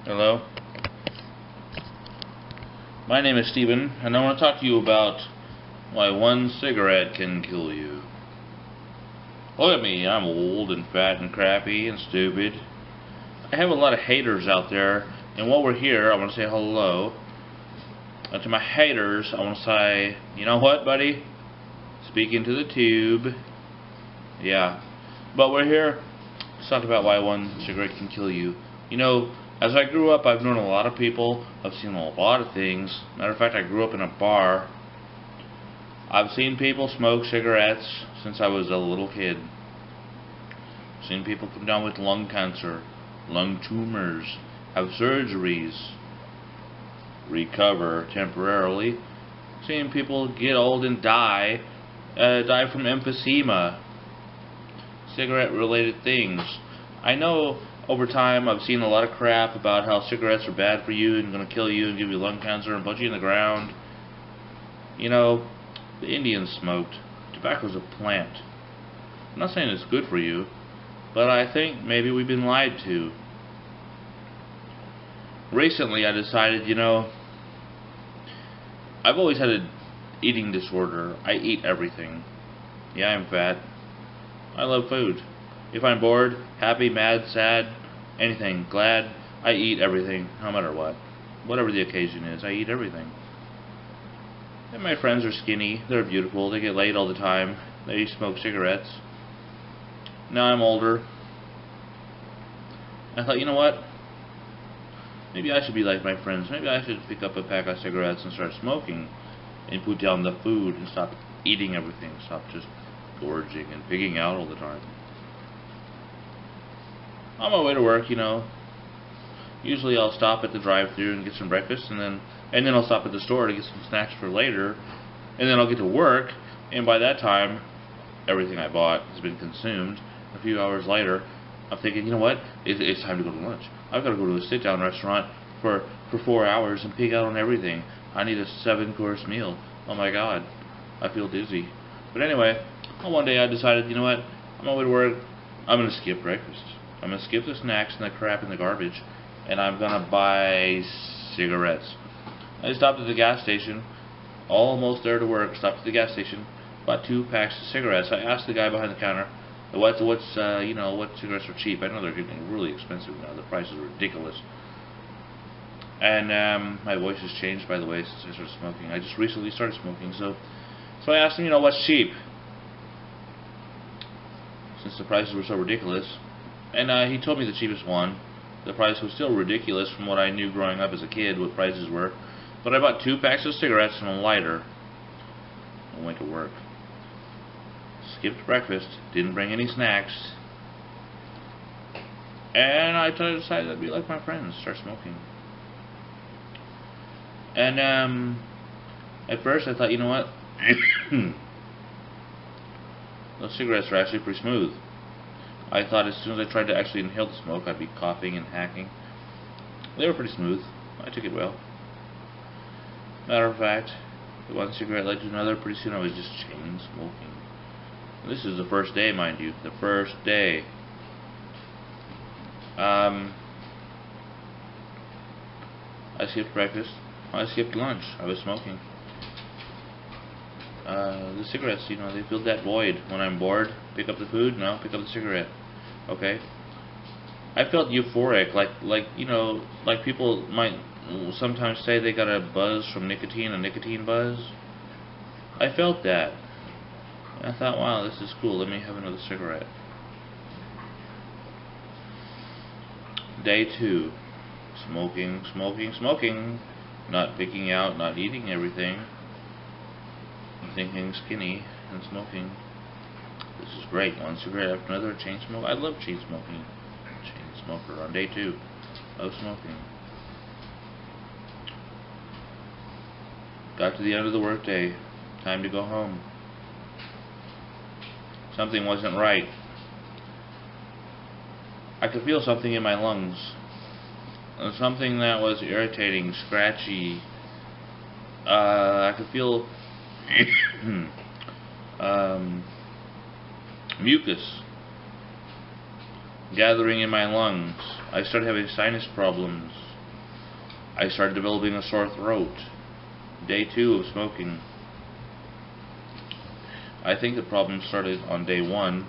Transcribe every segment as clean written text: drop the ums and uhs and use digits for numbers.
Hello, my name is Steven, and I want to talk to you about why one cigarette can kill you. Look at me, I'm old and fat and crappy and stupid. I have a lot of haters out there, and while we're here, I want to say hello. And to my haters, I want to say, you know what, buddy? Speaking to the tube. Yeah. But we're here to talk about why one cigarette can kill you. You know, as I grew up, I've known a lot of people. I've seen a lot of things. Matter of fact, I grew up in a bar. I've seen people smoke cigarettes since I was a little kid. I've seen people come down with lung cancer, lung tumors, have surgeries, recover temporarily. Seen people get old and die from emphysema, cigarette-related things. I know over time I've seen a lot of crap about how cigarettes are bad for you and going to kill you and give you lung cancer and put you in the ground. You know, the Indians smoked. Tobacco's a plant. I'm not saying it's good for you, but I think maybe we've been lied to. Recently I decided, you know, I've always had an eating disorder. I eat everything. Yeah, I'm fat. I love food. If I'm bored, happy, mad, sad, anything, glad, I eat everything, no matter what. Whatever the occasion is, I eat everything. And my friends are skinny, they're beautiful, they get laid all the time, they smoke cigarettes. Now I'm older. I thought, you know what? Maybe I should be like my friends. Maybe I should pick up a pack of cigarettes and start smoking and put down the food and stop eating everything. Stop just gorging and pigging out all the time. On my way to work, you know, usually I'll stop at the drive-thru and get some breakfast, and then I'll stop at the store to get some snacks for later, and then I'll get to work, and by that time, everything I bought has been consumed. A few hours later, I'm thinking, you know what, it's time to go to lunch. I've got to go to a sit-down restaurant for 4 hours and pig out on everything. I need a 7-course meal. Oh my God, I feel dizzy. But anyway, one day I decided, you know what, I'm on my way to work, I'm going to skip breakfast. I'm going to skip the snacks and the crap and the garbage, and I'm going to buy cigarettes. I stopped at the gas station, almost there to work, stopped at the gas station, bought 2 packs of cigarettes. I asked the guy behind the counter, what cigarettes are cheap? I know they're getting really expensive now. The prices are ridiculous. And my voice has changed, by the way, since I started smoking. I just recently started smoking, so I asked him, you know, what's cheap? Since the prices were so ridiculous. And he told me the cheapest one. The price was still ridiculous from what I knew growing up as a kid, what prices were. But I bought 2 packs of cigarettes and a lighter and went to work. Skipped breakfast, didn't bring any snacks. And I decided I'd be like my friends, start smoking. And at first I thought, you know what? Those cigarettes are actually pretty smooth. I thought as soon as I tried to actually inhale the smoke, I'd be coughing and hacking. They were pretty smooth. I took it well. Matter of fact, the one cigarette led to another. Pretty soon I was just chain smoking. And this is the first day, mind you. The first day. I skipped breakfast. I skipped lunch. I was smoking. The cigarettes, you know, they fill that void. When I'm bored, pick up the food, no, pick up the cigarette. Okay? I felt euphoric, like you know, like people might sometimes say they got a buzz from nicotine, a nicotine buzz. I felt that. And I thought, wow, this is cool, let me have another cigarette. Day 2. Smoking, smoking, smoking. Not picking out, not eating everything. Thinking skinny and smoking. This is great. One cigarette after another. Chain smoke. I love chain smoking. Chain smoker on day 2 of smoking. Got to the end of the workday. Time to go home. Something wasn't right. I could feel something in my lungs. Something that was irritating, scratchy. I could feel mucus gathering in my lungs. I started having sinus problems. I started developing a sore throat. Day 2 of smoking. I think the problem started on day 1,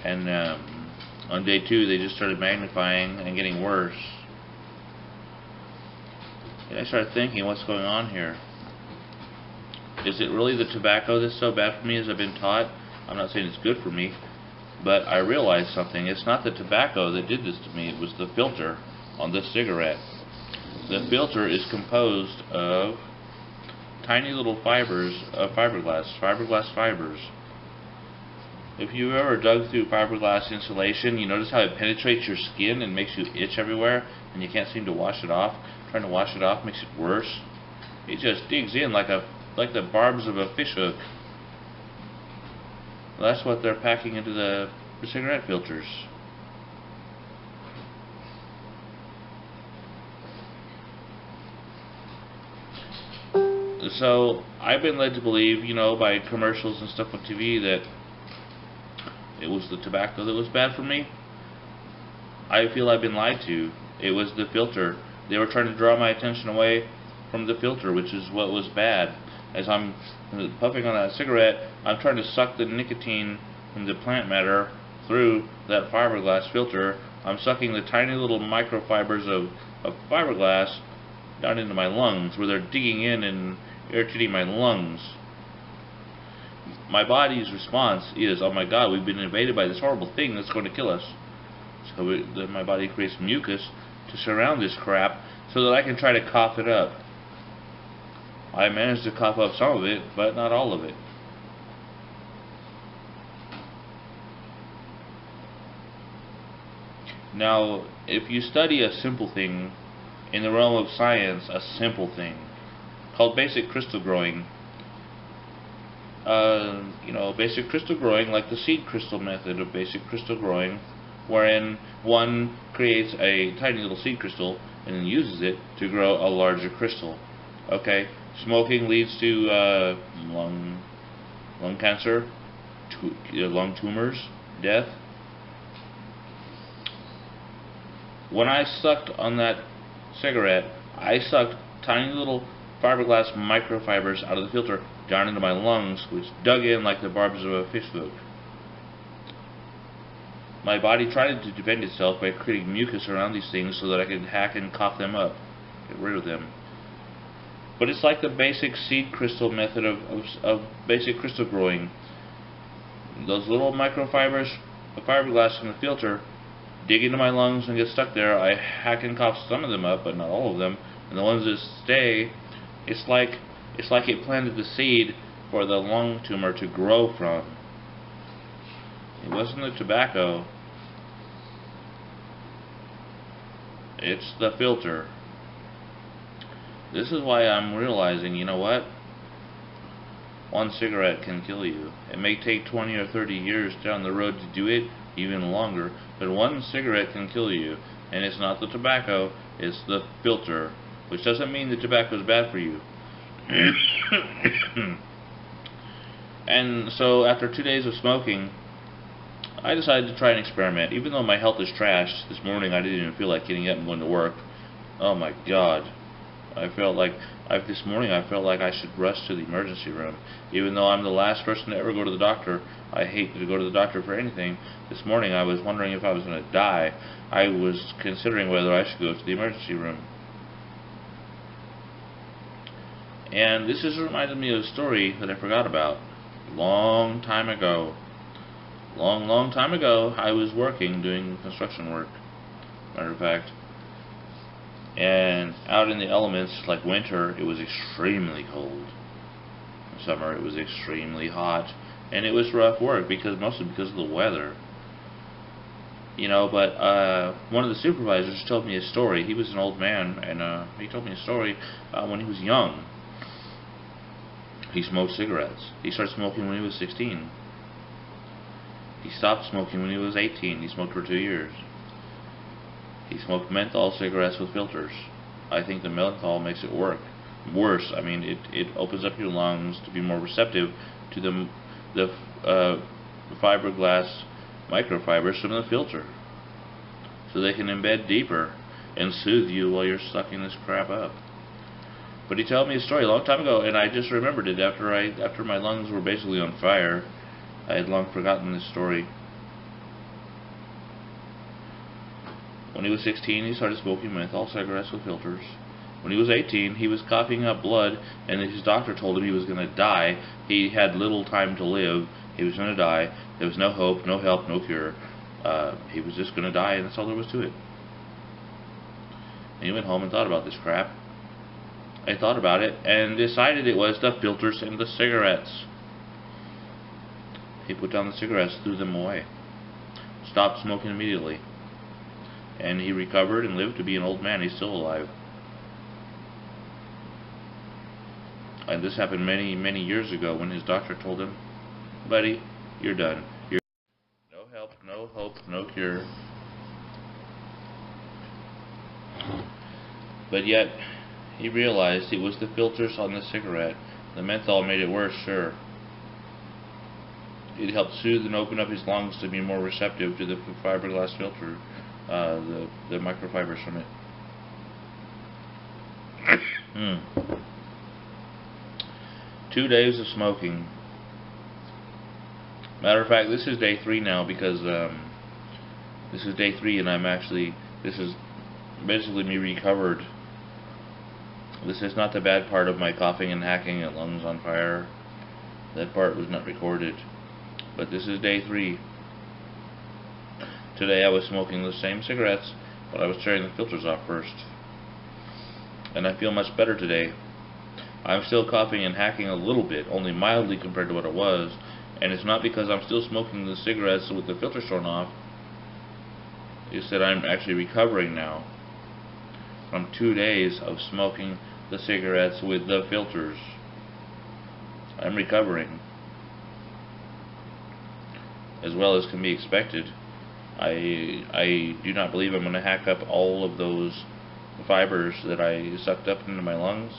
and on day 2 they just started magnifying and getting worse. And I started thinking, what's going on here? Is it really the tobacco that's so bad for me as I've been taught? I'm not saying it's good for me, but I realized something. It's not the tobacco that did this to me, it was the filter on this cigarette. The filter is composed of tiny little fibers of fiberglass fibers. If you ever dug through fiberglass insulation, you notice how it penetrates your skin and makes you itch everywhere, and you can't seem to wash it off. Trying to wash it off makes it worse. It just digs in like the barbs of a fish hook. Well, that's what they're packing into the cigarette filters. So I've been led to believe, by commercials and stuff on TV, that it was the tobacco that was bad for me. I feel I've been lied to. It was the filter. They were trying to draw my attention away from the filter, which is what was bad. As I'm puffing on that cigarette, I'm trying to suck the nicotine from the plant matter through that fiberglass filter. I'm sucking the tiny little microfibers of fiberglass down into my lungs, where they're digging in and irritating my lungs. My body's response is, oh my God, we've been invaded by this horrible thing that's going to kill us. So then my body creates mucus to surround this crap so that I can try to cough it up. I managed to cough up some of it, but not all of it. Now, if you study a simple thing in the realm of science, a simple thing called basic crystal growing, basic crystal growing, like the seed crystal method of basic crystal growing, wherein one creates a tiny little seed crystal and then uses it to grow a larger crystal. Okay, smoking leads to lung cancer, lung tumors, death. When I sucked on that cigarette, I sucked tiny little fiberglass microfibers out of the filter down into my lungs, which dug in like the barbs of a fish hook. My body tried to defend itself by creating mucus around these things so that I could hack and cough them up, get rid of them. But it's like the basic seed crystal method of basic crystal growing. Those little microfibers of fiberglass from the filter dig into my lungs and get stuck there. I hack and cough some of them up, but not all of them. And the ones that stay, it's like it planted the seed for the lung tumor to grow from. It wasn't the tobacco. It's the filter. This is why I'm realizing, you know what? One cigarette can kill you. It may take 20 or 30 years down the road to do it, even longer, but one cigarette can kill you. And it's not the tobacco, it's the filter. Which doesn't mean the tobacco is bad for you. And so after 2 days of smoking, I decided to try an experiment. Even though my health is trashed, this morning I didn't even feel like getting up and going to work. Oh my God. This morning I felt like I should rush to the emergency room. Even though I'm the last person to ever go to the doctor, I hate to go to the doctor for anything. This morning I was wondering if I was going to die. I was considering whether I should go to the emergency room. And this has reminded me of a story that I forgot about. Long time ago. Long time ago, I was working, doing construction work, matter of fact. And out in the elements, like winter, it was extremely cold. In summer, it was extremely hot. And it was rough work, mostly because of the weather. But one of the supervisors told me a story. He was an old man, and he told me a story when he was young. He smoked cigarettes. He started smoking when he was 16. He stopped smoking when he was 18. He smoked for 2 years. He smoked menthol cigarettes with filters. I think the menthol makes it worse. I mean, it opens up your lungs to be more receptive to the fiberglass microfibers from the filter, so they can embed deeper. and soothe you while you're sucking this crap up. But he told me a story a long time ago, and I just remembered it after my lungs were basically on fire. I had long forgotten this story. When he was 16, he started smoking menthol cigarettes with filters. When he was 18, he was coughing up blood, and his doctor told him he was going to die. He had little time to live. He was going to die. There was no hope, no help, no cure. He was just going to die, and that's all there was to it. And he went home and thought about this crap. I thought about it and decided it was the filters and the cigarettes. He put down the cigarettes, threw them away, stopped smoking immediately, and he recovered and lived to be an old man. He's still alive. And this happened many, many years ago when his doctor told him, "Buddy, you're done. You're no help, no hope, no cure." But yet, he realized it was the filters on the cigarette. The menthol made it worse, sure. It helped soothe and open up his lungs to be more receptive to the fiberglass filter, the microfibers from it. 2 days of smoking. Matter of fact, this is day 3 now, because this is day 3, and this is basically me recovered. This is not the bad part of my coughing and hacking and lungs on fire. That part was not recorded. But this is day 3. Today I was smoking the same cigarettes, but I was tearing the filters off first. And I feel much better today. I'm still coughing and hacking a little bit, only mildly compared to what it was, and it's not because I'm still smoking the cigarettes with the filters torn off. It's that I'm actually recovering now from 2 days of smoking the cigarettes with the filters. I'm recovering, as well as can be expected. I do not believe I'm going to hack up all of those fibers that I sucked up into my lungs.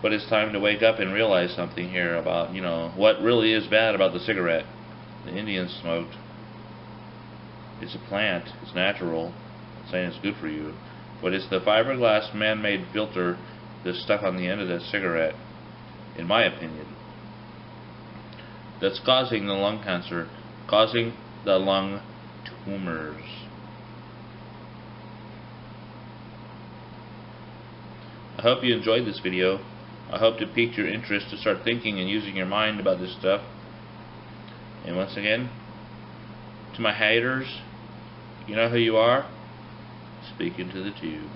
But it's time to wake up and realize something here about, what really is bad about the cigarette. The Indians smoked. It's a plant. It's natural. I'm saying it's good for you. But it's the fiberglass man-made filter that's stuck on the end of that cigarette, in my opinion, that's causing the lung cancer, causing the lung tumors. I hope you enjoyed this video. I hope it piqued your interest to start thinking and using your mind about this stuff. And once again, to my haters, you know who you are? Speaking to the tube.